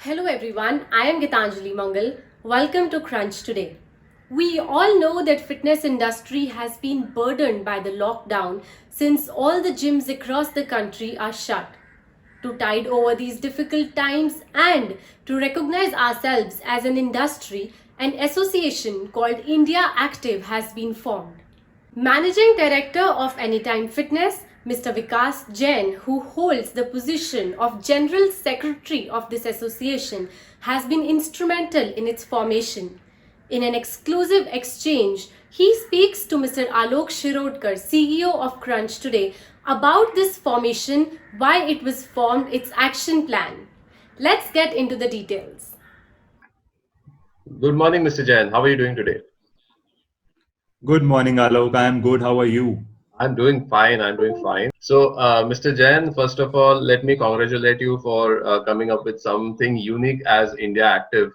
Hello everyone, I am Gitanjali Mangal. Welcome to Crunch Today. We all know that fitness industry has been burdened by the lockdown since all the gyms across the country are shut. To tide over these difficult times and to recognize ourselves as an industry, an association called India Active has been formed. Managing Director of Anytime Fitness, Mr. Vikas Jain, who holds the position of General Secretary of this association, has been instrumental in its formation. In an exclusive exchange, he speaks to Mr. Alok Shirodkar, CEO of Crunch Today, about this formation, why it was formed, its action plan. Let's get into the details. Good morning, Mr. Jain. How are you doing today? Good morning, Alok. I am good. How are you? I'm doing fine. I'm doing fine. So, Mr. Jain, first of all, let me congratulate you for coming up with something unique as India Active,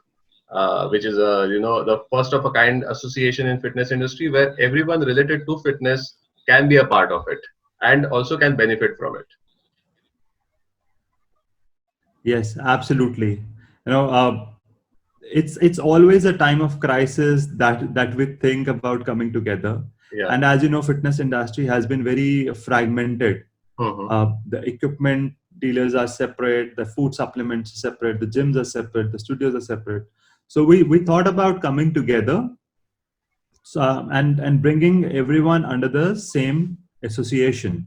which is the first of a kind association in fitness industry where everyone related to fitness can be a part of it and also can benefit from it. Yes, absolutely. It's always a time of crisis that we think about coming together. Yeah. And as you know, fitness industry has been very fragmented. The equipment dealers are separate, the food supplements are separate, the gyms are separate, the studios are separate. So we thought about coming together, and bringing everyone under the same association.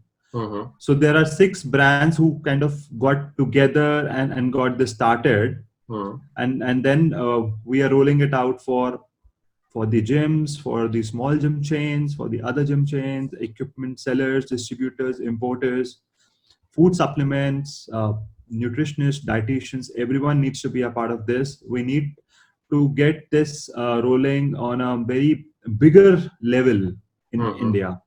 So there are 6 brands who kind of got together and got this started. And then we are rolling it out for the gyms, for the small gym chains, for the other gym chains, equipment sellers, distributors, importers, food supplements, nutritionists, dietitians. Everyone needs to be a part of this. We need to get this rolling on a very bigger level in India.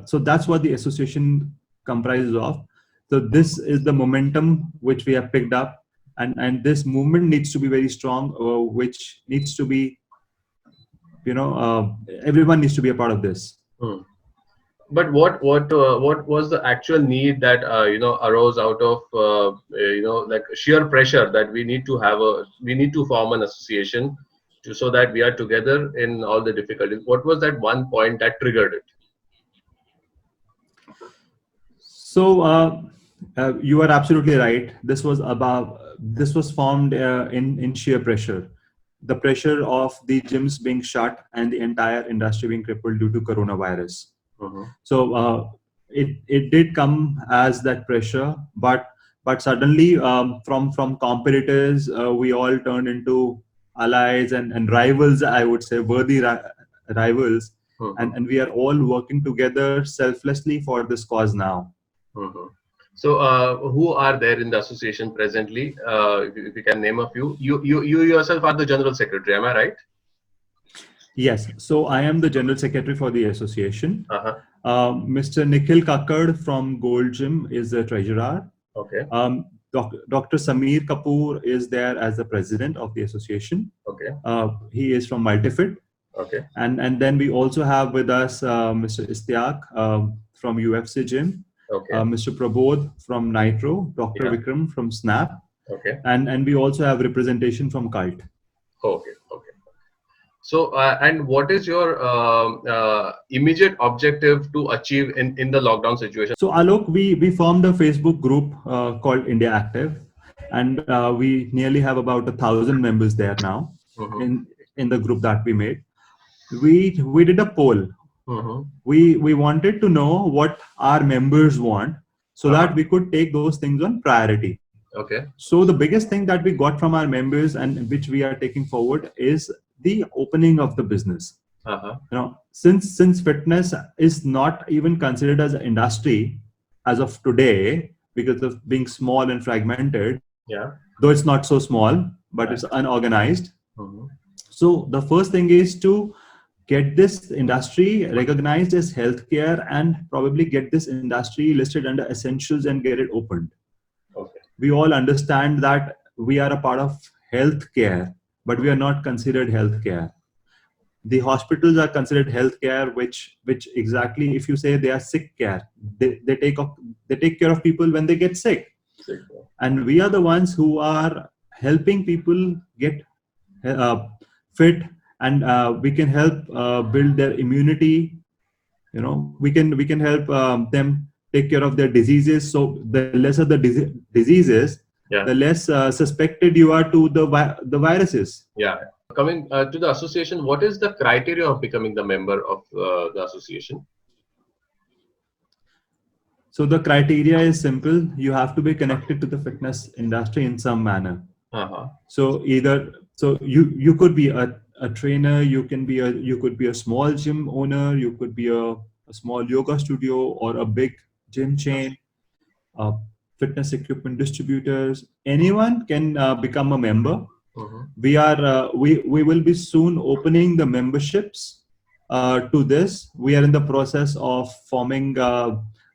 So that's what the association comprises of. So this is the momentum which we have picked up, and this movement needs to be very strong, which needs to be, everyone needs to be a part of this. But what was the actual need that arose out of like sheer pressure that we need to form an association so that we are together in all the difficulties? What was that one point that triggered it? So you are absolutely right. This was formed in sheer pressure, the pressure of the gyms being shut and the entire industry being crippled due to coronavirus. So it did come as that pressure, but suddenly from competitors, we all turned into allies and rivals. I would say worthy rivals, and we are all working together selflessly for this cause now. So, who are there in the association presently? If you can name a few. You yourself are the general secretary, am I right? Yes. So I am the general secretary for the association. Mr. Nikhil Kakkad from Gold Gym is the treasurer. Okay. Dr. Sameer Kapoor is there as the president of the association. Okay. He is from Multifit. Okay. And then we also have with us Mr. Istiaq from UFC Gym. Okay. Mr. Prabodh from Nitro, Dr. Vikram from Snap. Okay. And we also have representation from Cult. Okay. Okay. So, and what is your immediate objective to achieve in the lockdown situation? So, Alok, we formed a Facebook group called India Active, and we nearly have about 1,000 members there now in the group that we made. We did a poll. We wanted to know what our members want, so that we could take those things on priority. Okay. So the biggest thing that we got from our members and which we are taking forward is the opening of the business. Since fitness is not even considered as an industry as of today because of being small and fragmented. Yeah. Though it's not so small, but it's unorganized. So the first thing is to get this industry recognized as healthcare and probably get this industry listed under essentials and get it opened. Okay. We all understand that we are a part of healthcare, but we are not considered healthcare. The hospitals are considered healthcare, which exactly, if you say they are sick care, they take care of people when they get sick. And we are the ones who are helping people get fit, and we can help build their immunity. We can help them take care of their diseases. So the lesser the diseases, the less suspected you are to the viruses. Coming to the association, what is the criteria of becoming the member of the association? So the criteria is simple. You have to be connected to the fitness industry in some manner. So you could be a trainer, you could be a small gym owner, you could be a small yoga studio or a big gym chain, fitness equipment distributors. Anyone can become a member. We will be soon opening the memberships to this. We are in the process of forming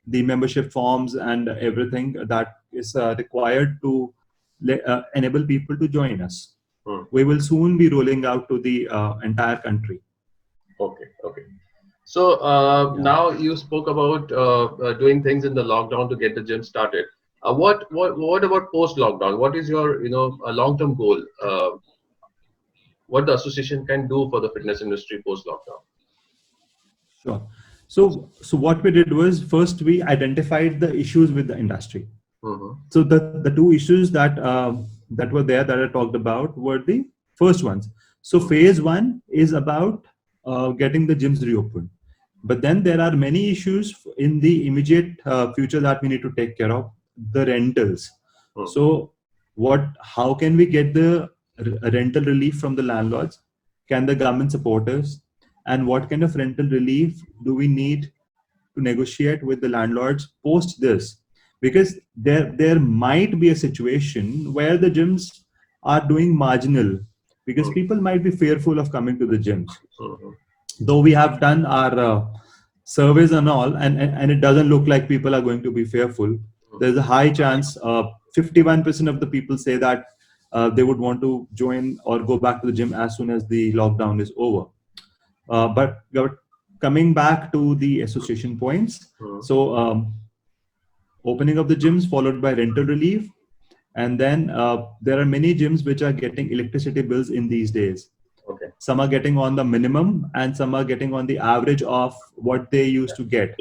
the membership forms and everything that is required to enable people to join us. We will soon be rolling out to the entire country. Okay. So now you spoke about doing things in the lockdown to get the gym started. What about post lockdown? What is your long-term goal? What the association can do for the fitness industry post lockdown? Sure. So what we did was, first we identified the issues with the industry. So the two issues that were there that I talked about were the first ones. So phase one is about getting the gyms reopened. But then there are many issues in the immediate future that we need to take care of. The rentals. So how can we get the rental relief from the landlords? Can the government support us? And what kind of rental relief do we need to negotiate with the landlords post this? Because there might be a situation where the gyms are doing marginal, because people might be fearful of coming to the gyms. Though we have done our surveys and all, and it doesn't look like people are going to be fearful. There's a high chance, 51% of the people say that they would want to join or go back to the gym as soon as the lockdown is over. But coming back to the association points, so opening of the gyms followed by rental relief, and then there are many gyms which are getting electricity bills in these days. Some are getting on the minimum and some are getting on the average of what they used to get.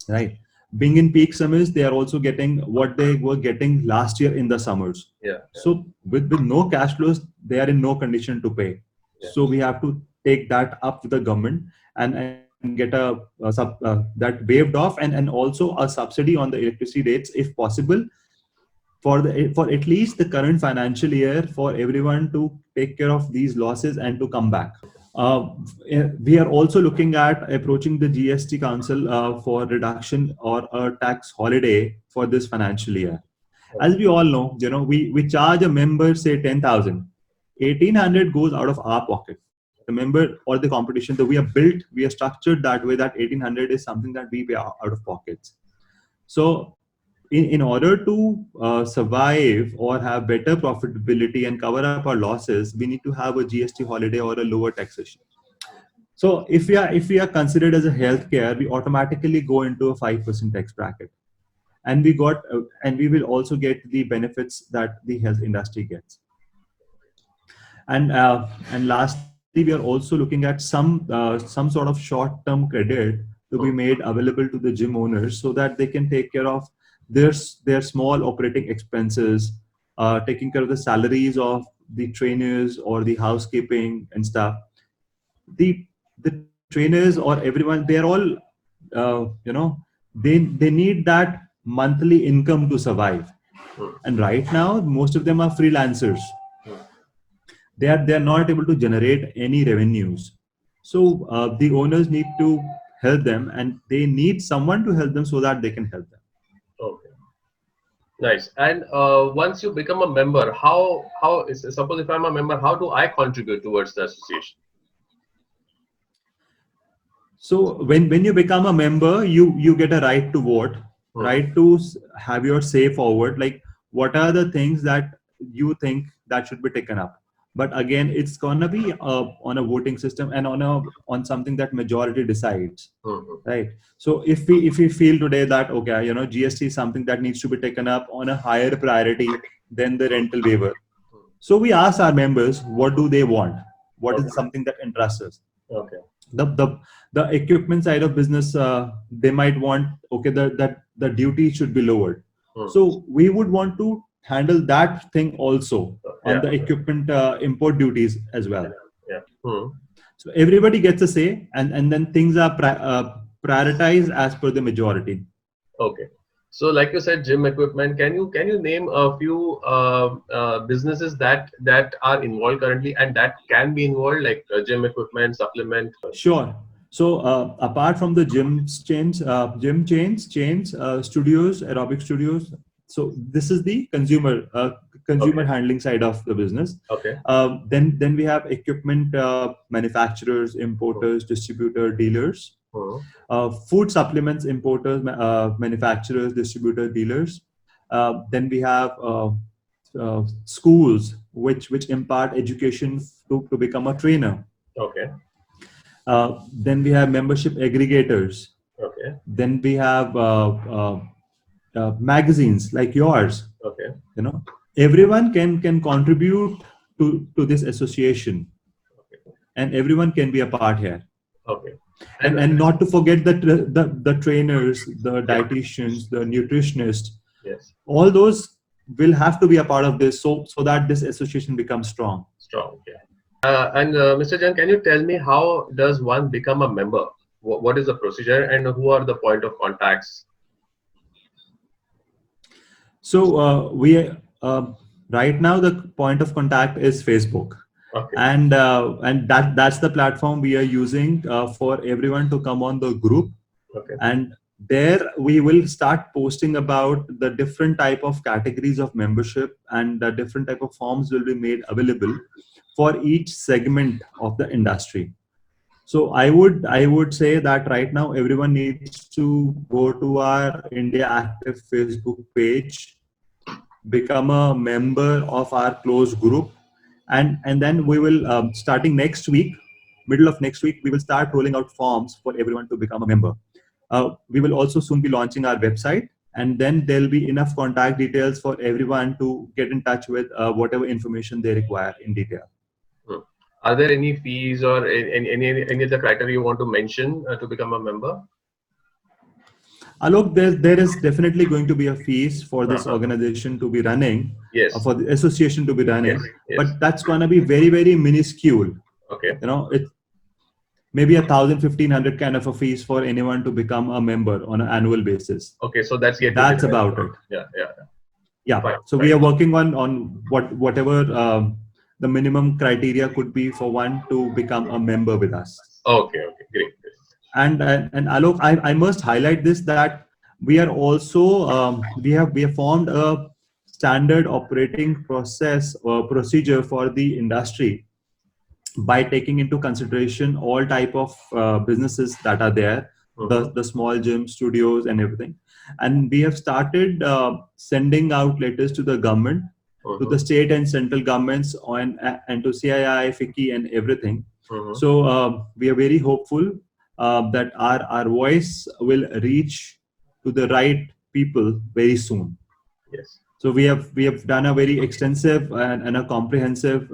Right. Being in peak summers, they are also getting what they were getting last year in the summers. So with no cash flows, they are in no condition to pay. So we have to take that up with the government and get that waived off, and also a subsidy on the electricity rates if possible, for at least the current financial year, for everyone to take care of these losses and to come back. We are also looking at approaching the GST Council for reduction or a tax holiday for this financial year. As we all know, we charge a member, say 10,000, 1,800 goes out of our pocket. The member or the competition that we are structured that way that 1,800 is something that we pay out of pockets. So in order to survive or have better profitability and cover up our losses, we need to have a GST holiday or a lower taxation. So if we are considered as a healthcare, we automatically go into a 5% tax bracket, and we will also get the benefits that the health industry gets. And lastly, we are also looking at some sort of short-term credit to be made available to the gym owners so that they can take care of their small operating expenses, taking care of the salaries of the trainers or the housekeeping and stuff. The trainers or everyone, they're all they need that monthly income to survive. And right now, most of them are freelancers. They are not able to generate any revenues. So the owners need to help them, and they need someone to help them so that they can help them. Okay. Nice. And once you become a member, suppose if I'm a member, how do I contribute towards the association? So when you become a member, you get a right to vote, right to have your say forward. Like, what are the things that you think that should be taken up? But again, it's gonna be on a voting system and on something that majority decides, right? So if we feel today that GST is something that needs to be taken up on a higher priority than the rental waiver, So we ask our members, what do they want? What is something that interests us? Okay. The equipment side of business, they might want, okay, that the duty should be lowered. So we would want to handle that thing also on the equipment import duties as well. Yeah. So everybody gets a say, and then things are prioritized as per the majority. Okay. So, like you said, gym equipment. Can you name a few businesses that are involved currently and that can be involved, like gym equipment, supplement? Sure. So apart from the gym chains, studios, aerobic studios. So this is the consumer handling side of the business. Okay. Then we have equipment manufacturers, importers, distributor, dealers. Food supplements importers, manufacturers, distributor, dealers. Then we have schools which impart education to become a trainer. Okay. Then we have membership aggregators. Okay. Then we have magazines like yours. Okay. Everyone can contribute to this association, and everyone can be a part here. Okay. And not to forget the trainers, the dietitians, the nutritionists. Yes. All those will have to be a part of this, so that this association becomes strong. Strong. Yeah. And Mr. Jain, can you tell me how does one become a member? What is the procedure and who are the point of contacts? So we right now the point of contact is Facebook. Okay. And that's the platform we are using for everyone to come on the group. Okay. And there we will start posting about the different type of categories of membership, and the different type of forms will be made available for each segment of the industry. So I would say that right now everyone needs to go to our India Active Facebook page, become a member of our closed group. And then we will, starting next week, middle of next week, we will start rolling out forms for everyone to become a member. We will also soon be launching our website, and then there'll be enough contact details for everyone to get in touch with whatever information they require in detail. Are there any fees or any other criteria you want to mention to become a member? Alok, there is definitely going to be a fees for this organization to be running, yes, for the association to be running, yes. But that's going to be very, very minuscule. Okay. It maybe 1,000, 1,500 kind of a fees for anyone to become a member on an annual basis. Okay, so that's about it. Yeah. Fine, so we are working on whatever the minimum criteria could be for one to become a member with us. Okay, great. And Alok, I must highlight this, that we are also we have formed a standard operating process or procedure for the industry by taking into consideration all type of businesses that are there, the small gym studios and everything. And we have started sending out letters to the government, to the state and central governments, and to CII, FICCI and everything. So we are very hopeful that our voice will reach to the right people very soon. Yes. So we have done a very extensive and a comprehensive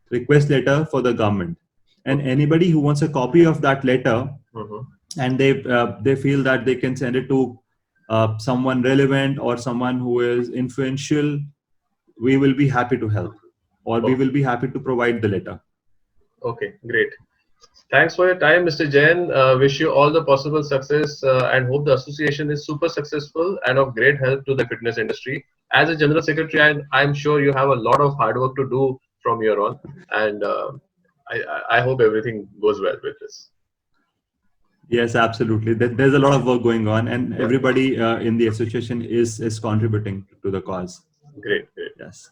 request letter for the government, and anybody who wants a copy of that letter, and they feel that they can send it to someone relevant or someone who is influential, we will be happy to help, or we will be happy to provide the letter. Okay, great. Thanks for your time, Mr. Jain. Wish you all the possible success and hope the association is super successful and of great help to the fitness industry. As a General Secretary, I'm sure you have a lot of hard work to do from here on, and I hope everything goes well with this. Yes, absolutely. There's a lot of work going on, and everybody in the association is contributing to the cause. Great. Yes.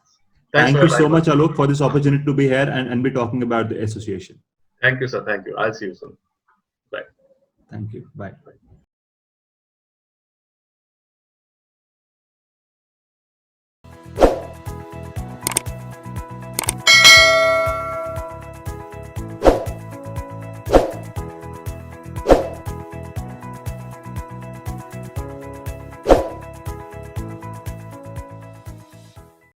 Thanks Thank you so much, Alok, for this opportunity to be here and be talking about the association. Thank you, sir. Thank you. I'll see you soon. Bye. Thank you. Bye.